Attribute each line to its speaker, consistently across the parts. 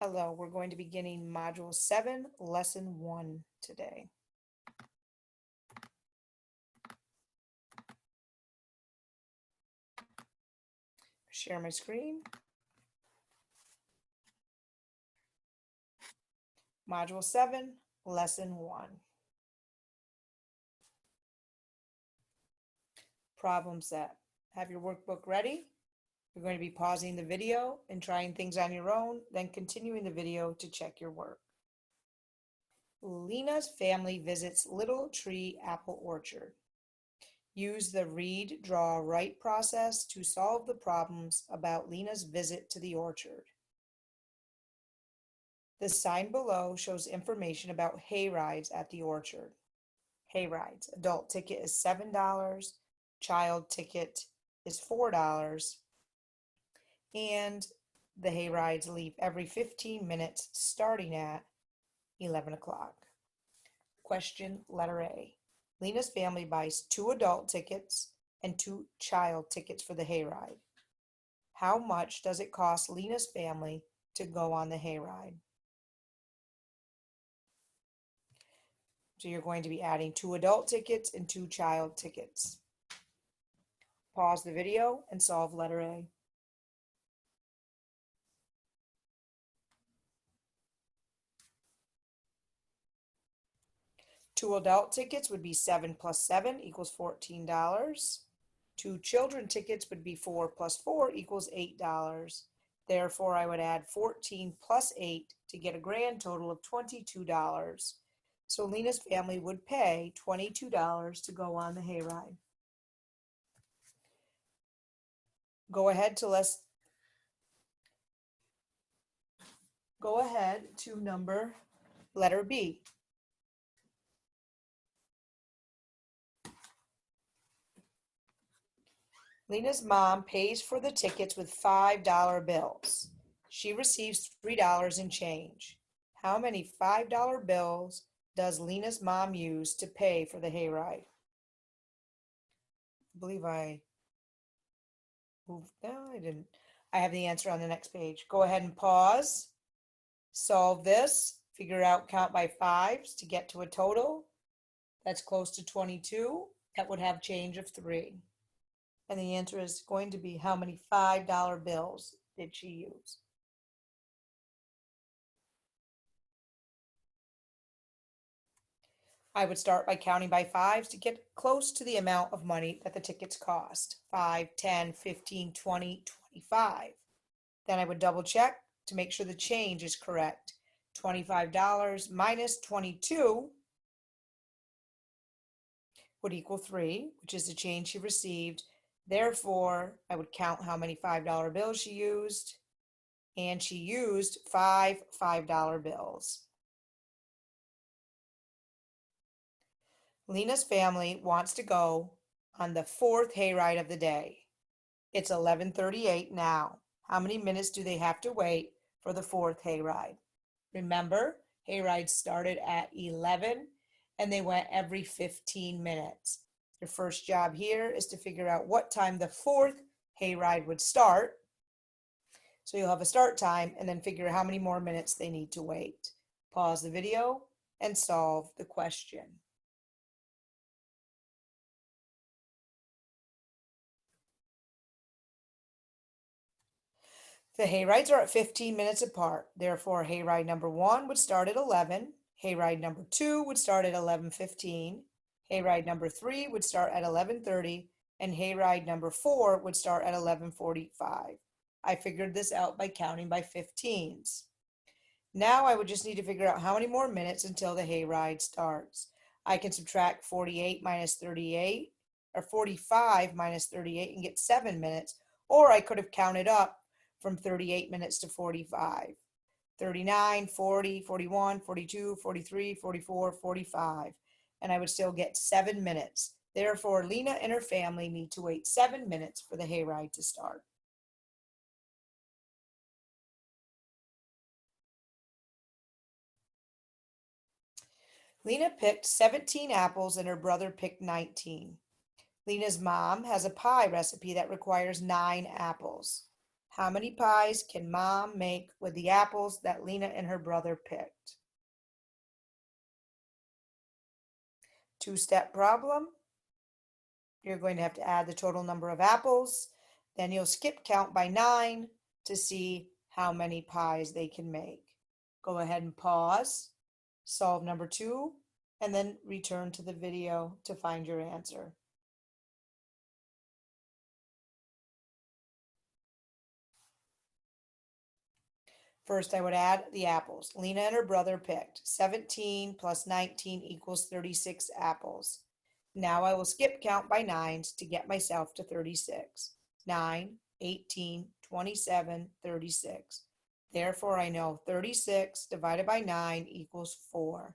Speaker 1: Hello, we're going to be beginning Module 7, Lesson 1 today. Share my screen. Module 7, Lesson 1. Problem set. Have your workbook ready. You're going to be pausing the video and trying things on your own, then continuing the video to check your work. Lena's family visits Little Tree Apple Orchard. Use the read, draw, write process to solve the problems about Lena's visit to the orchard. The sign below shows information about hay rides at the orchard. Hay rides, adult ticket is $7, child ticket is $4, and the hay rides leave every 15 minutes starting at 11 o'clock. Question letter A. Lena's family buys 2 adult tickets and 2 child tickets for the hayride. How much does it cost Lena's family to go on the hayride? So you're going to be adding 2 adult tickets and 2 child tickets. Pause the video and solve letter A. Two adult tickets would be 7 plus 7 equals $14. 2 children tickets would be 4 plus 4 equals $8. Therefore, I would add 14 plus 8 to get a grand total of $22. So Lena's family would pay $22 to go on the hayride. Go ahead to letter B. Lena's mom pays for the tickets with $5 bills. She receives $3 in change. How many $5 bills does Lena's mom use to pay for the hayride? I believe I moved. No, I didn't. I have the answer on the next page. Go ahead and pause. Solve this. Figure out count by fives to get to a total. That's close to 22. That would have change of 3. And the answer is going to be how many $5 bills did she use? I would start by counting by fives to get close to the amount of money that the tickets cost. 5, 10, 15, 20, 25. Then I would double check to make sure the change is correct. $25 minus 22 would equal 3, which is the change she received. Therefore, I would count how many $5 bills she used, and she used 5 $5 bills. Lena's family wants to go on the 4th hayride of the day. It's 11:38 now. How many minutes do they have to wait for the 4th hayride? Remember, hayrides started at 11 and they went every 15 minutes. Your first job here is to figure out what time the 4th hayride would start. So you'll have a start time and then figure how many more minutes they need to wait. Pause the video and solve the question. The hayrides are at 15 minutes apart. Therefore, hayride number 1 would start at 11. Hayride number 2 would start at 11:15. Hayride number 3 would start at 11:30. And hayride number 4 would start at 11:45. I figured this out by counting by 15s. Now I would just need to figure out how many more minutes until the hayride starts. I can subtract 48 minus 38, or 45 minus 38 and get 7 minutes, or I could have counted up from 38 minutes to 45. 39, 40, 41, 42, 43, 44, 45. And I would still get 7 minutes. Therefore, Lena and her family need to wait 7 minutes for the hayride to start. Lena picked 17 apples and her brother picked 19. Lena's mom has a pie recipe that requires 9 apples. How many pies can Mom make with the apples that Lena and her brother picked? Two-step problem. You're going to have to add the total number of apples. Then you'll skip count by 9 to see how many pies they can make. Go ahead and pause, solve number 2, and then return to the video to find your answer. First, I would add the apples. Lena and her brother picked 17 plus 19 equals 36 apples. Now I will skip count by 9s to get myself to 36. 9, 18, 27, 36. Therefore, I know 36 divided by 9 equals 4.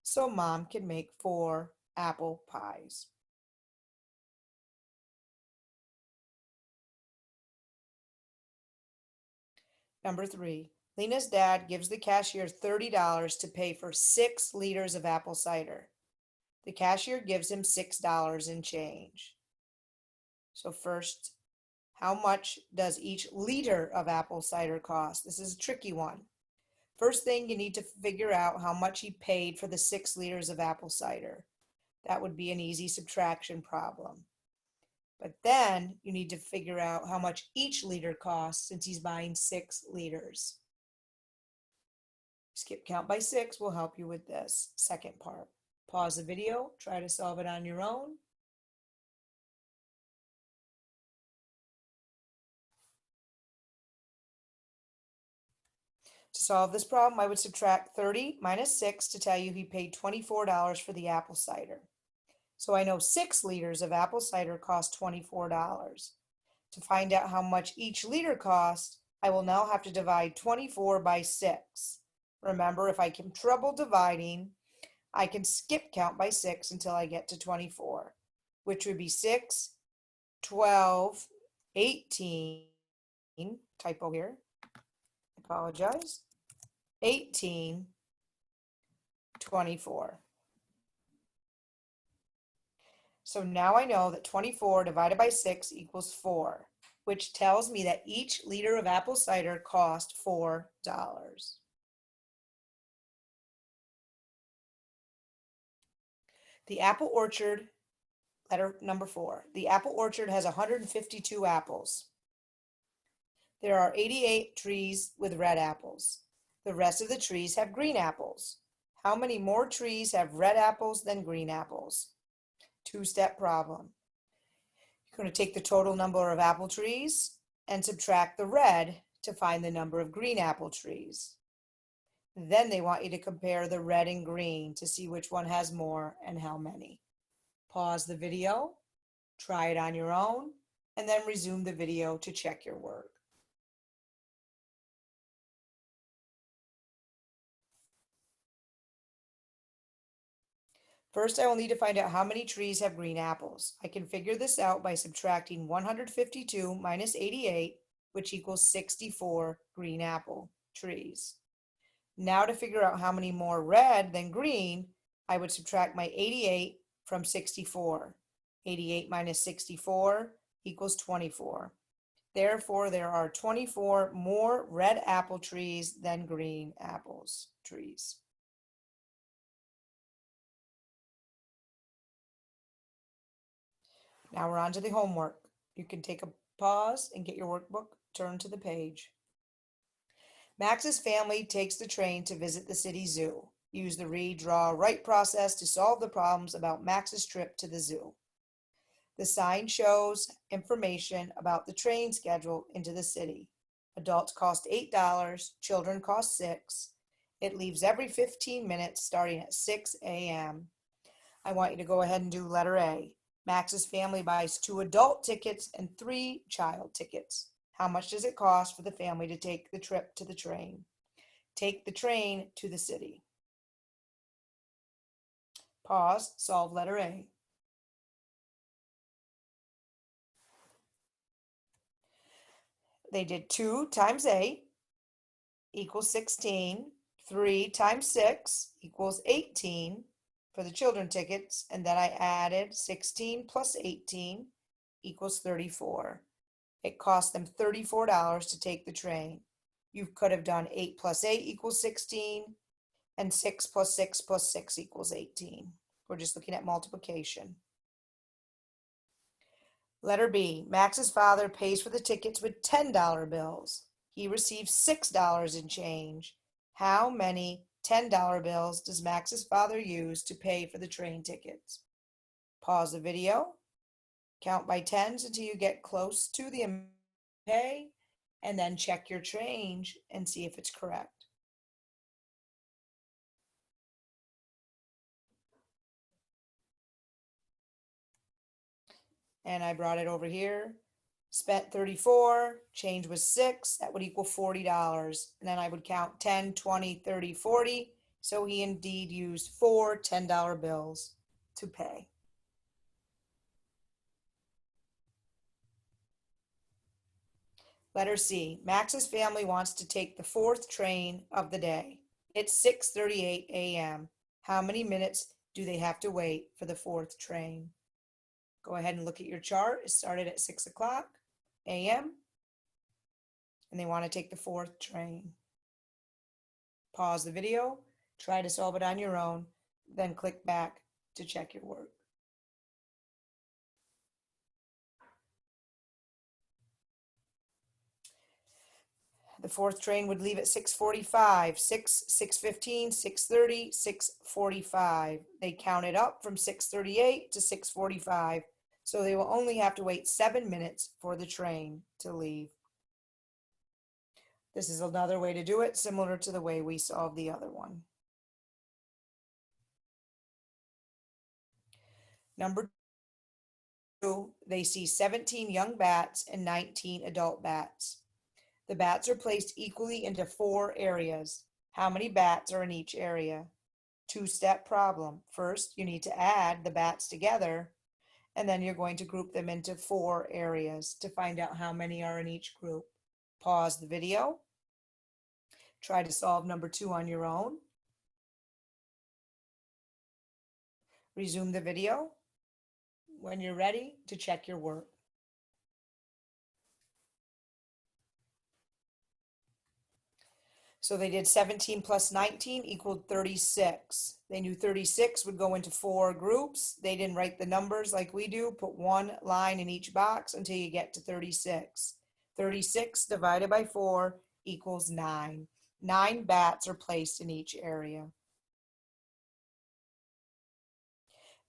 Speaker 1: So Mom can make 4 apple pies. Number 3, Lena's dad gives the cashier $30 to pay for 6 liters of apple cider. The cashier gives him $6 in change. So first, how much does each liter of apple cider cost? This is a tricky one. First thing, you need to figure out how much he paid for the 6 liters of apple cider. That would be an easy subtraction problem. But then you need to figure out how much each liter costs since he's buying 6 liters. Skip count by 6 will help you with this second part. Pause the video, try to solve it on your own. To solve this problem, I would subtract 30 minus 6 to tell you he paid $24 for the apple cider. So I know 6 liters of apple cider cost $24. To find out how much each liter costs, I will now have to divide 24 by 6. Remember, if I have trouble dividing, I can skip count by 6 until I get to 24, which would be 6, 12, 18, typo here, apologize, 18, 24. So now I know that 24 divided by 6 equals 4, which tells me that each liter of apple cider cost $4. The apple orchard, letter number 4. The apple orchard has 152 apples. There are 88 trees with red apples. The rest of the trees have green apples. How many more trees have red apples than green apples? Two-step problem. You're going to take the total number of apple trees and subtract the red to find the number of green apple trees. Then they want you to compare the red and green to see which one has more and how many. Pause the video, try it on your own, and then resume the video to check your work. First, I will need to find out how many trees have green apples. I can figure this out by subtracting 152 minus 88, which equals 64 green apple trees. Now to figure out how many more red than green, I would subtract my 88 from 64. 88 minus 64 equals 24. Therefore, there are 24 more red apple trees than green apples trees. Now we're on to the homework. You can take a pause and get your workbook, turn to the page. Max's family takes the train to visit the city zoo. Use the read, draw, write process to solve the problems about Max's trip to the zoo. The sign shows information about the train schedule into the city. Adults cost $8, children cost $6. It leaves every 15 minutes starting at 6 a.m. I want you to go ahead and do letter A. Max's family buys 2 adult tickets and 3 child tickets. How much does it cost for the family to take the trip to the train? Take the train to the city. Pause, solve letter A. They did 2 times 8 equals 16. 3 times 6 equals 18 for the children tickets. And then I added 16 plus 18 equals 34. It cost them $34 to take the train. You could have done 8 plus 8 equals 16, and 6 plus 6 plus 6 equals 18. We're just looking at multiplication. Letter B, Max's father pays for the tickets with $10 bills. He receives $6 in change. How many $10 bills does Max's father use to pay for the train tickets? Pause the video, count by tens until you get close to the amount you pay, and then check your change and see if it's correct. And I brought it over here. Spent 34, change was 6, that would equal $40. And then I would count 10, 20, 30, 40. So he indeed used 4 $10 bills to pay. Letter C, Max's family wants to take the 4th train of the day. It's 6:38 a.m. How many minutes do they have to wait for the 4th train? Go ahead and look at your chart. It started at 6 o'clock a.m. and they want to take the 4th train. Pause the video, try to solve it on your own, then click back to check your work. The 4th train would leave at 6:45, 6, 6:15, 6:30, 6:45. They counted up from 6:38 to 6:45, so they will only have to wait 7 minutes for the train to leave. This is another way to do it, similar to the way we solved the other one. Number 2, they see 17 young bats and 19 adult bats. The bats are placed equally into 4 areas. How many bats are in each area? Two-step problem. First, you need to add the bats together, and then you're going to group them into 4 areas to find out how many are in each group. Pause the video. Try to solve number 2 on your own. Resume the video when you're ready to check your work. So they did 17 plus 19 equaled 36. They knew 36 would go into 4 groups. They didn't write the numbers like we do. Put 1 line in each box until you get to 36. 36 divided by 4 equals 9. 9 bats are placed in each area.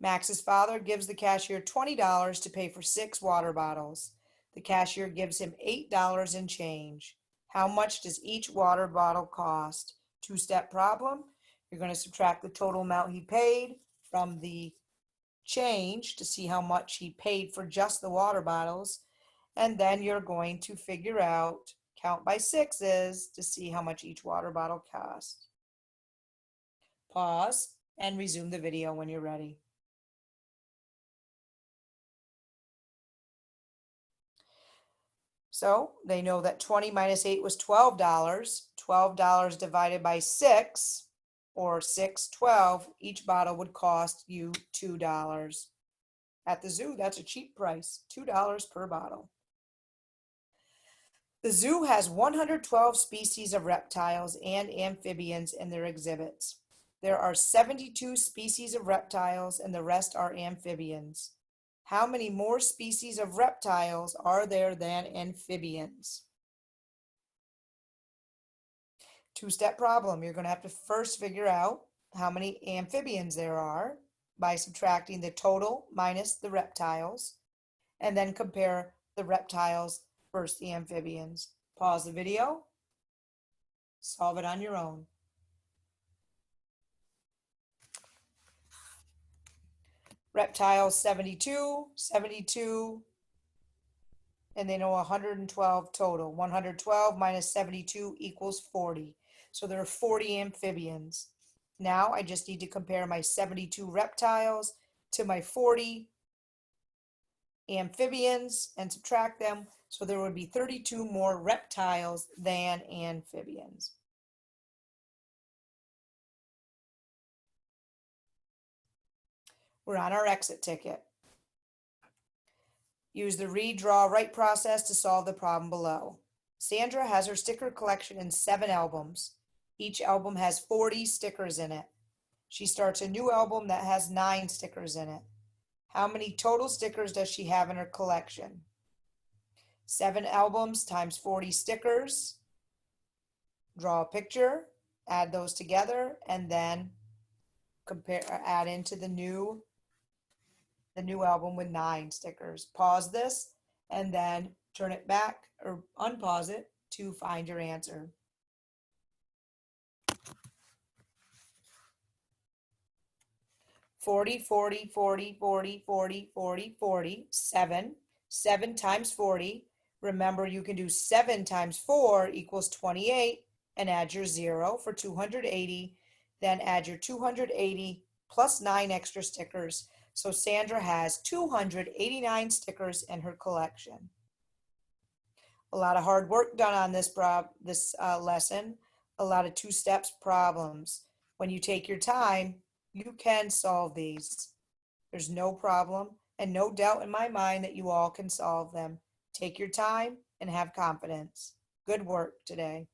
Speaker 1: Max's father gives the cashier $20 to pay for 6 water bottles. The cashier gives him $8 in change. How much does each water bottle cost? Two-step problem. You're going to subtract the total amount he paid from the change to see how much he paid for just the water bottles. And then you're going to figure out, count by 6s to see how much each water bottle cost. Pause and resume the video when you're ready. So they know that 20 minus 8 was $12. $12 divided by 6, or 6, 12, each bottle would cost you $2. At the zoo, that's a cheap price, $2 per bottle. The zoo has 112 species of reptiles and amphibians in their exhibits. There are 72 species of reptiles and the rest are amphibians. How many more species of reptiles are there than amphibians? Two-step problem. You're going to have to first figure out how many amphibians there are by subtracting the total minus the reptiles, and then compare the reptiles versus the amphibians. Pause the video. Solve it on your own. Reptiles 72, 72, and they know 112 total. 112 minus 72 equals 40. So there are 40 amphibians. Now I just need to compare my 72 reptiles to my 40 amphibians and subtract them. So there would be 32 more reptiles than amphibians. We're on our exit ticket. Use the read, draw, write process to solve the problem below. Sandra has her sticker collection in 7 albums. Each album has 40 stickers in it. She starts a new album that has 9 stickers in it. How many total stickers does she have in her collection? 7 albums times 40 stickers. Draw a picture, add those together, and then compare, add into the new album with 9 stickers. Pause this and then turn it back or unpause it to find your answer. Forty, 40, 40, 40, 40, 40, 40, 7. 7 times 40. Remember, you can do 7 times 4 equals 28 and add your 0 for 280. Then add your 280 plus 9 extra stickers. So Sandra has 289 stickers in her collection. A lot of hard work done on this lesson. A lot of 2 steps problems. When you take your time, you can solve these. There's no problem and no doubt in my mind that you all can solve them. Take your time and have confidence. Good work today.